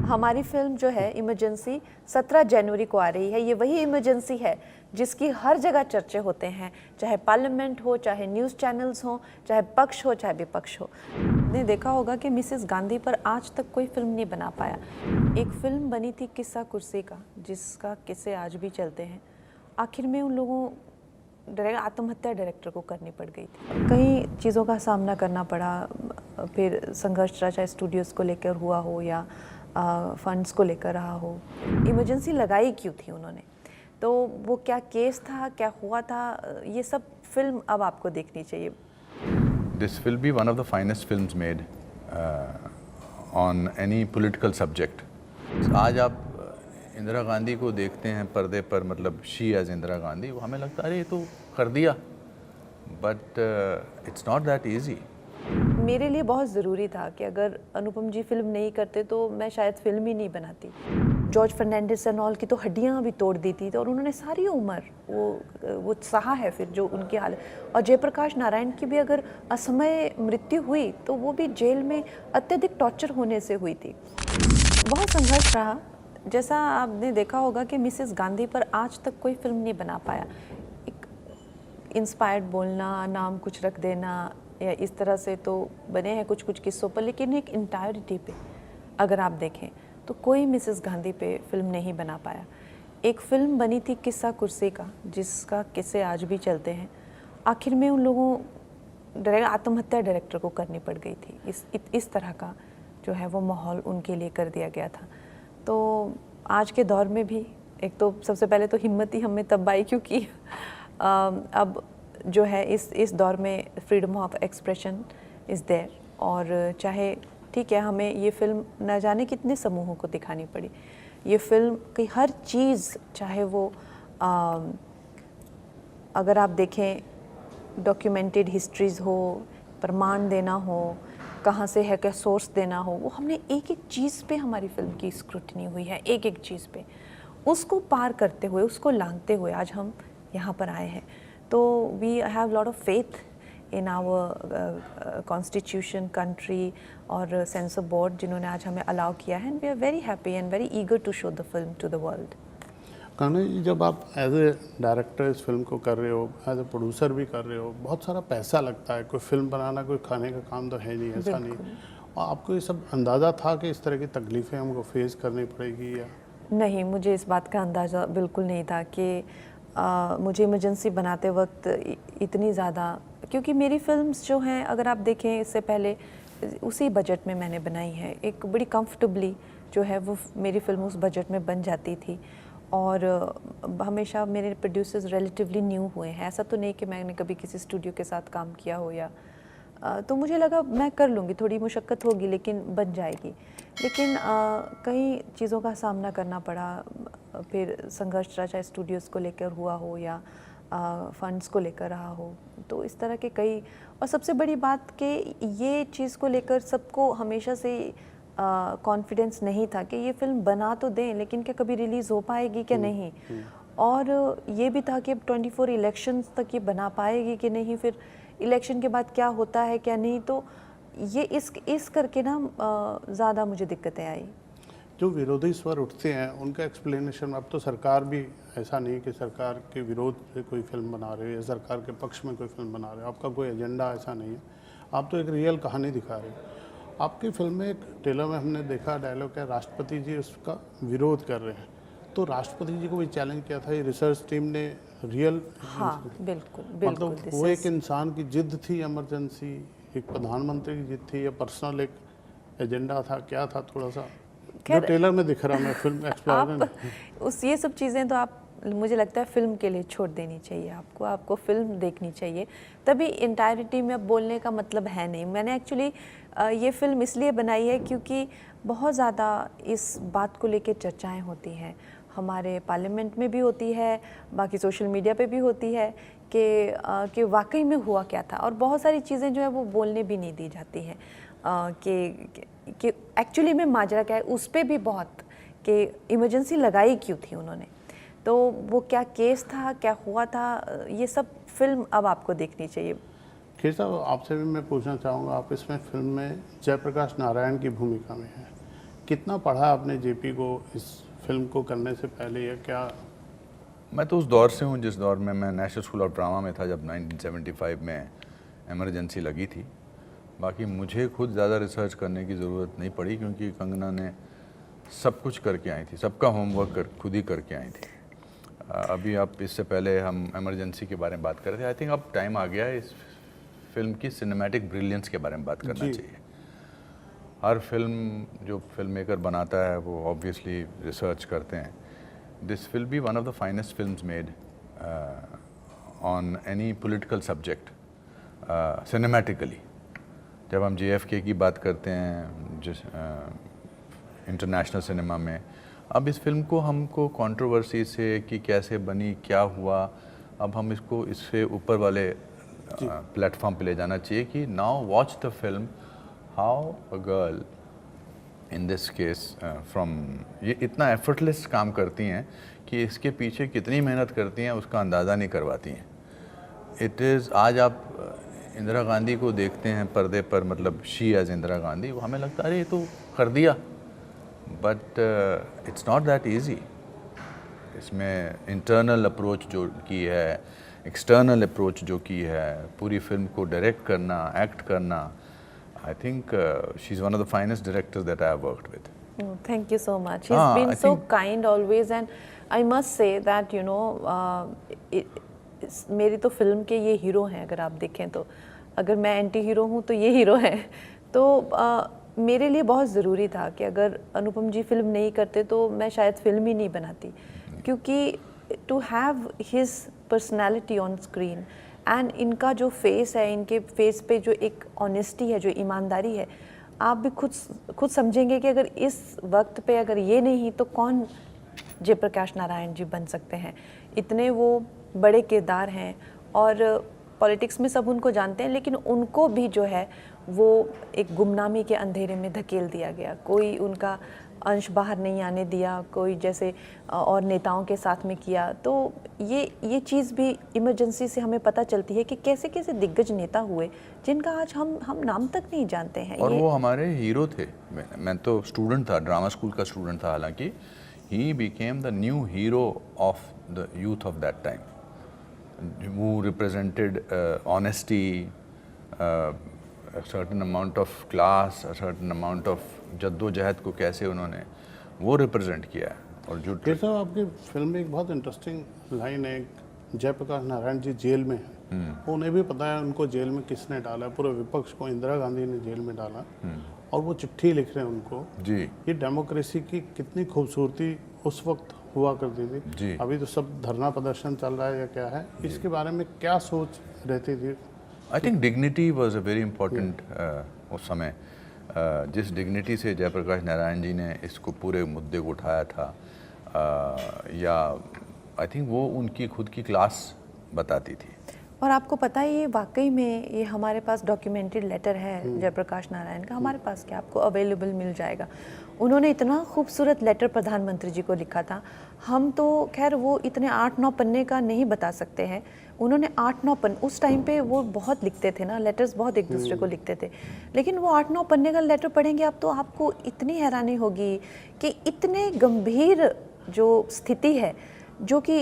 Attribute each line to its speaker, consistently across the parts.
Speaker 1: हमारी फिल्म जो है इमरजेंसी 17 जनवरी को आ रही है। ये वही इमरजेंसी है जिसकी हर जगह चर्चे होते हैं, चाहे पार्लियामेंट हो, चाहे न्यूज़ चैनल्स हो, चाहे पक्ष हो, चाहे विपक्ष हो। आपने देखा होगा कि मिसेस गांधी पर आज तक कोई फिल्म नहीं बना पाया। एक फिल्म बनी थी किस्सा कुर्सी का, जिसका किस्से आज भी चलते हैं। आखिर में उन लोगों आत्महत्या डायरेक्टर को करनी पड़ गई थी। कई चीज़ों का सामना करना पड़ा, फिर संघर्ष चाहे स्टूडियोज़ को लेकर हुआ हो या फंड्स को लेकर रहा हो। इमरजेंसी लगाई क्यों थी उन्होंने, तो वो क्या केस था, क्या हुआ था, ये सब फिल्म अब आपको देखनी चाहिए।
Speaker 2: This will be one of the finest films made on any political subject. आज आप इंदिरा गांधी को देखते हैं पर्दे पर, मतलब शी एज इंदिरा गांधी, वो हमें लगता है अरे ये तो कर दिया, but it's not that easy.
Speaker 1: मेरे लिए बहुत ज़रूरी था कि अगर अनुपम जी फिल्म नहीं करते तो मैं शायद फिल्म ही नहीं बनाती। जॉर्ज फर्नांडिस एंड ऑल की तो हड्डियाँ भी तोड़ दी थी, तो और उन्होंने सारी उम्र वो सहा है फिर जो उनकी हालत। और जयप्रकाश नारायण की भी अगर असमय मृत्यु हुई तो वो भी जेल में अत्यधिक टॉर्चर होने से हुई थी। बहुत संघर्ष रहा। जैसा आपने देखा होगा कि मिसेस गांधी पर आज तक कोई फिल्म नहीं बना पाया। एक इंस्पायर्ड बोलना, नाम कुछ रख देना या इस तरह से तो बने हैं कुछ कुछ किस्सों पर, लेकिन एक इंटायरिटी पे अगर आप देखें तो कोई मिसेस गांधी पे फिल्म नहीं बना पाया। एक फिल्म बनी थी किस्सा कुर्सी का, जिसका किस्से आज भी चलते हैं। आखिर में उन लोगों आत्महत्या डायरेक्टर को करनी पड़ गई थी। इस तरह का जो है वो माहौल उनके लिए कर दिया गया था। तो आज के दौर में भी एक तो सबसे पहले तो हिम्मत ही हमें तब आई क्योंकि अब जो है इस दौर में freedom of expression is there. और चाहे ठीक है, हमें ये फिल्म न जाने कितने समूहों को दिखानी पड़ी। ये फिल्म की हर चीज़, चाहे वो अगर आप देखें डॉक्यूमेंटेड हिस्ट्रीज़ हो, प्रमाण देना हो, कहाँ से है क्या सोर्स देना हो, वो हमने एक एक चीज़ पे हमारी फिल्म की स्क्रूटनी हुई है, एक एक चीज़ पे। उसको पार करते हुए, उसको लांघते हुए आज हम यहाँ पर आए हैं। तो we have lot of faith in our constitution, country और सेंसर बोर्ड, जिन्होंने आज हमें अलाउ किया है। And we are very happy and very eager to show the film to the world.
Speaker 3: Kanha ji, जब आप एज ए डायरेक्टर इस फिल्म को कर रहे हो, एज ए प्रोड्यूसर भी कर रहे हो, बहुत सारा पैसा लगता है। कोई फिल्म बनाना कोई खाने का काम तो है नहीं, ऐसा नहीं। और आपको ये सब अंदाज़ा था कि इस तरह की तकलीफ़ें हमको फेस करनी पड़ेगी या
Speaker 1: नहीं? मुझे इस बात का अंदाज़ा बिल्कुल नहीं था कि मुझे इमरजेंसी बनाते वक्त इतनी ज़्यादा, क्योंकि मेरी फिल्म्स जो हैं अगर आप देखें इससे पहले उसी बजट में मैंने बनाई है। एक बड़ी कंफर्टेबली जो है वो मेरी फिल्म उस बजट में बन जाती थी। और हमेशा मेरे प्रोड्यूसर्स रिलेटिवली न्यू हुए हैं। ऐसा तो नहीं कि मैंने कभी किसी स्टूडियो के साथ काम किया हो या तो मुझे लगा मैं कर लूँगी, थोड़ी मुशक्क़त होगी लेकिन बन जाएगी। लेकिन कई चीज़ों का सामना करना पड़ा, फिर संघर्ष चाहे स्टूडियोज़ को लेकर हुआ हो या फंड्स को लेकर रहा हो, तो इस तरह के कई। और सबसे बड़ी बात कि ये चीज़ को लेकर सबको हमेशा से कॉन्फिडेंस नहीं था कि ये फिल्म बना तो दें लेकिन क्या कभी रिलीज़ हो पाएगी क्या नहीं। और ये भी था कि अब 24 इलेक्शंस तक ये बना पाएगी कि नहीं, फिर इलेक्शन के बाद क्या होता है क्या नहीं। तो ये इस करके ना ज़्यादा मुझे दिक्कतें आई।
Speaker 3: जो विरोधी स्वर उठते हैं उनका एक्सप्लेनेशन, अब तो सरकार भी ऐसा नहीं कि सरकार के विरोध से कोई फिल्म बना रहे हो या सरकार के पक्ष में कोई फिल्म बना रहे हो, आपका कोई एजेंडा ऐसा नहीं है। आप तो एक रियल कहानी दिखा रहे हो। आपकी फिल्म में एक ट्रेलर में हमने देखा डायलॉग है, राष्ट्रपति जी उसका विरोध कर रहे हैं, तो राष्ट्रपति जी को भी चैलेंज किया था ये रिसर्च टीम ने रियल।
Speaker 1: हाँ बिल्कुल बिल्कुल।
Speaker 3: मतलब वो एक इंसान की जिद थी, इमरजेंसी एक प्रधानमंत्री की जिद थी या पर्सनल एक एजेंडा था, क्या था? थोड़ा सा जो ट्रेलर में दिख रहा मैं फिल्म एक्सप्लोर
Speaker 1: उस ये सब चीज़ें तो आप, मुझे लगता है फिल्म के लिए छोड़ देनी चाहिए आपको फिल्म देखनी चाहिए। तभी इंटायरिटी में अब बोलने का मतलब है नहीं। मैंने एक्चुअली ये फिल्म इसलिए बनाई है क्योंकि बहुत ज़्यादा इस बात को लेकर चर्चाएं होती हैं, हमारे पार्लियामेंट में भी होती है, बाकी सोशल मीडिया पे भी होती है कि वाकई में हुआ क्या था। और बहुत सारी चीज़ें जो है वो बोलने भी नहीं दी जाती हैं कि एक्चुअली में माजरा क्या है। उस पर भी बहुत कि इमरजेंसी लगाई क्यों थी उन्होंने, तो वो क्या केस था, क्या हुआ था, ये सब फिल्म अब आपको देखनी चाहिए।
Speaker 3: खेर साहब, आपसे भी मैं पूछना चाहूँगा, आप इसमें फिल्म में जयप्रकाश नारायण की भूमिका में हैं, कितना पढ़ा आपने जेपी को इस फिल्म को करने से पहले, या क्या?
Speaker 2: मैं तो उस दौर से हूँ जिस दौर में मैं नेशनल स्कूल ऑफ ड्रामा में था, जब 1975 में इमरजेंसी लगी थी। बाकी मुझे खुद ज़्यादा रिसर्च करने की ज़रूरत नहीं पड़ी, क्योंकि कंगना ने सब कुछ करके आई थी, सबका होमवर्क खुद ही करके आई थी। अभी आप इससे पहले हम इमरजेंसी के बारे में बात कर रहे थे। आई थिंक अब टाइम आ गया है इस फिल्म की सिनेमैटिक ब्रिलियंस के बारे में बात करना चाहिए। हर फिल्म जो फिल्म मेकर बनाता है वो ऑब्वियसली रिसर्च करते हैं। This will be one of the finest films made on any political subject cinematically. जब हम JFK की बात करते हैं जिस इंटरनेशनल सिनेमा में, अब इस फिल्म को हमको कंट्रोवर्सी से कि कैसे बनी, क्या हुआ, अब हम इसको इससे ऊपर वाले प्लेटफॉर्म पे ले जाना चाहिए कि now watch the film how a girl in this case from, ये इतना एफर्टलेस काम करती हैं कि इसके पीछे कितनी मेहनत करती हैं उसका अंदाज़ा नहीं करवाती हैं। इट इज़, आज आप इंदिरा गांधी को देखते हैं पर्दे पर, मतलब शी एज इंदिरा गांधी, वो हमें लगता है अरे ये तो कर दिया, but it's not that easy. इसमें इंटरनल अप्रोच जो की है, एक्सटर्नल अप्रोच जो की है, पूरी फिल्म को डायरेक्ट करना, एक्ट करना, I think she is one of the finest directors that I have worked with.
Speaker 1: Thank you so much. He's been so kind always, and I must say that मेरी तो film के ये hero हैं। अगर आप देखें तो, अगर मैं एंटी हीरो हूँ तो ये हीरो हैं। तो मेरे लिए बहुत ज़रूरी था कि अगर अनुपम जी फिल्म नहीं करते तो मैं शायद फिल्म ही नहीं बनाती, क्योंकि to have his personality on screen and इनका जो फेस है, इनके फेस पे जो एक ऑनेस्टी है, जो ईमानदारी है, आप भी खुद समझेंगे कि अगर इस वक्त पे अगर ये नहीं तो कौन जयप्रकाश नारायण जी बन सकते हैं। इतने वो बड़े किरदार हैं और पॉलिटिक्स में सब उनको जानते हैं, लेकिन उनको भी जो है वो एक गुमनामी के अंधेरे में धकेल दिया गया। कोई उनका अंश बाहर नहीं आने दिया, कोई जैसे और नेताओं के साथ में किया। तो ये चीज़ भी इमरजेंसी से हमें पता चलती है कि कैसे कैसे दिग्गज नेता हुए जिनका आज हम नाम तक नहीं जानते हैं।
Speaker 2: और वो हमारे हीरो थे। मैं तो स्टूडेंट था, ड्रामा स्कूल का स्टूडेंट था, हालांकि he became the new hero of the youth of that time, who represented honesty, a certain amount of class, a certain amount of जद्दोजहद को कैसे उन्होंने वो रिप्रेजेंट किया है। और जो
Speaker 3: साहब, आपकी फिल्म में एक बहुत इंटरेस्टिंग लाइन है, जयप्रकाश नारायण जी जेल में हैं, उन्हें भी पता है उनको जेल में किसने डाला, पूरे विपक्ष को इंदिरा गांधी ने जेल में डाला, और वो चिट्ठी लिख रहे हैं उनको।
Speaker 2: जी,
Speaker 3: ये डेमोक्रेसी की कितनी खूबसूरती उस वक्त हुआ करती थी।
Speaker 2: जी,
Speaker 3: अभी तो सब धरना प्रदर्शन चल रहा है या क्या है, इसके बारे में क्या सोच रहती थी?
Speaker 2: I think dignity was a very important उस समय। जिस डिग्निटी से जयप्रकाश नारायण जी ने इसको पूरे मुद्दे को उठाया था, या आई थिंक वो उनकी खुद की क्लास बताती थी।
Speaker 1: और आपको पता है, ये वाकई में ये हमारे पास डॉक्यूमेंटेड लेटर है जयप्रकाश नारायण का, हमारे पास क्या, आपको अवेलेबल मिल जाएगा। उन्होंने इतना खूबसूरत लेटर प्रधानमंत्री जी को लिखा था। हम तो खैर वो इतने 8-9 पन्ने का नहीं बता सकते हैं। उन्होंने 8-9 पन्ने, उस टाइम पे वो बहुत लिखते थे ना, लेटर्स बहुत एक दूसरे को लिखते थे, लेकिन वो 8-9 पन्ने का लेटर पढ़ेंगे आप तो आपको इतनी हैरानी होगी कि इतने गंभीर जो स्थिति है, जो कि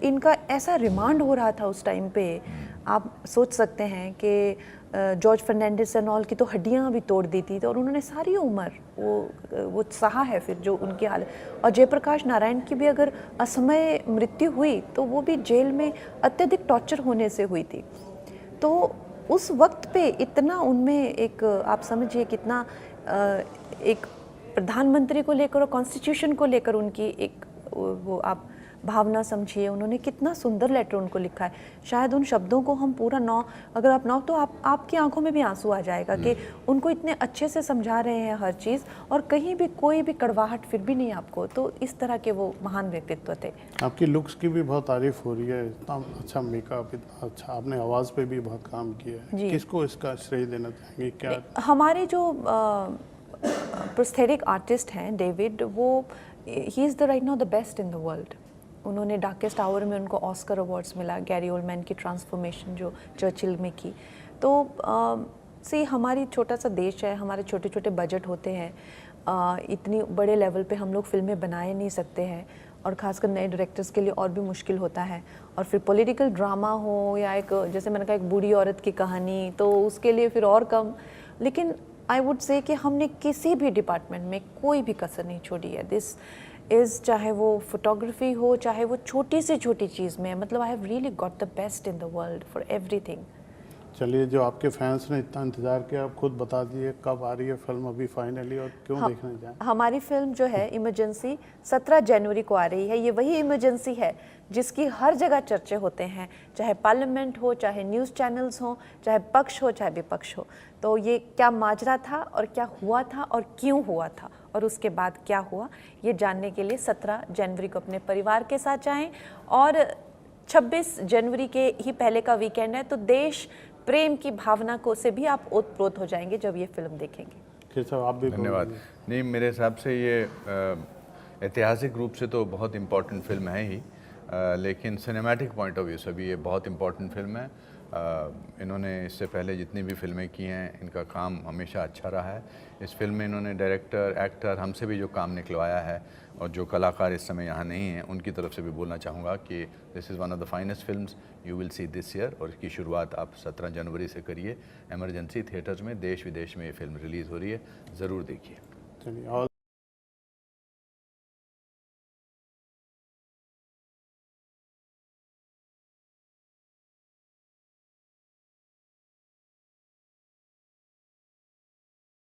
Speaker 1: इनका ऐसा रिमांड हो रहा था उस टाइम पे। आप सोच सकते हैं कि जॉर्ज फर्नांडिस एंड ऑल की तो हड्डियां भी तोड़ दी थी, तो और उन्होंने सारी उम्र वो सहा है फिर जो उनकी हालत। और जयप्रकाश नारायण की भी अगर असमय मृत्यु हुई तो वो भी जेल में अत्यधिक टॉर्चर होने से हुई थी। तो उस वक्त पे इतना उनमें एक, आप समझिए कितना एक प्रधानमंत्री को लेकर और कॉन्स्टिट्यूशन को लेकर उनकी एक वो आप भावना समझिए। उन्होंने कितना सुंदर लेटर उनको लिखा है। शायद उन शब्दों को हम पूरा अगर आप तो आपकी आंखों में भी आंसू आ जाएगा कि उनको इतने अच्छे से समझा रहे हैं हर चीज़, और कहीं भी कोई भी कड़वाहट फिर भी नहीं आपको। तो इस तरह के वो महान व्यक्तित्व थे।
Speaker 3: आपकी लुक्स की भी बहुत तारीफ हो रही है, इतना अच्छा मेकअप, इतना अच्छा, आपने आवाज़ पे भी बहुत काम किया है। किसको इसका श्रेय देना चाहेंगे? क्या
Speaker 1: हमारे जो प्रोस्थेटिक आर्टिस्ट हैं डेविड, वो he is the right now the best in the world. उन्होंने डार्केस्ट आवर में उनको ऑस्कर अवार्ड्स मिला, गैरी ओल्डमैन की ट्रांसफॉर्मेशन जो चर्चिल में की। तो हमारी छोटा सा देश है, हमारे छोटे छोटे बजट होते हैं, इतनी बड़े लेवल पे हम लोग फिल्में बनाए नहीं सकते हैं, और ख़ासकर नए डायरेक्टर्स के लिए और भी मुश्किल होता है। और फिर पॉलिटिकल ड्रामा हो या एक, जैसे मैंने कहा, एक बूढ़ी औरत की कहानी, तो उसके लिए फिर और कम। लेकिन आई वुड से कि हमने किसी भी डिपार्टमेंट में कोई भी कसर नहीं छोड़ी है। दिस इज़, चाहे वो फोटोग्राफी हो, चाहे वो छोटी से छोटी चीज़ में, मतलब I have really got the best in the world for everything.
Speaker 3: चलिए, जो आपके फैंस ने इतना इंतज़ार किया, आप खुद बता दीजिए कब आ रही है फिल्म अभी फाइनली, और क्यों देखने जाएं?
Speaker 1: हमारी फिल्म जो है इमरजेंसी 17 जनवरी को आ रही है। ये वही इमरजेंसी है जिसकी हर जगह चर्चे होते हैं, चाहे पार्लियामेंट हो, चाहे न्यूज़ चैनल्स हो, चाहे पक्ष हो, चाहे विपक्ष हो। तो ये क्या माजरा था और क्या हुआ था और क्यों हुआ था और उसके बाद क्या हुआ, ये जानने के लिए 17 जनवरी को अपने परिवार के साथ जाएं। और 26 जनवरी के ही पहले का वीकेंड है, तो देश प्रेम की भावना को से भी आप ओतप्रोत हो जाएंगे जब ये फिल्म देखेंगे।
Speaker 3: केशव, आप भी
Speaker 2: धन्यवाद। नहीं, मेरे हिसाब से ये ऐतिहासिक रूप से तो बहुत इम्पोर्टेंट फिल्म है ही, लेकिन सिनेमैटिक पॉइंट ऑफ व्यू से भी ये बहुत इम्पोर्टेंट फिल्म है। इन्होंने इससे पहले जितनी भी फिल्में की हैं, इनका काम हमेशा अच्छा रहा है। इस फिल्म में इन्होंने डायरेक्टर, एक्टर, हमसे भी जो काम निकलवाया है, और जो कलाकार इस समय यहाँ नहीं हैं, उनकी तरफ से भी बोलना चाहूँगा कि this is one of the finest films you will see this year. और इसकी शुरुआत आप 17 जनवरी से करिए। एमरजेंसी थिएटर्स में देश विदेश में ये फिल्म रिलीज़ हो रही है, ज़रूर देखिए।
Speaker 3: चलिए, और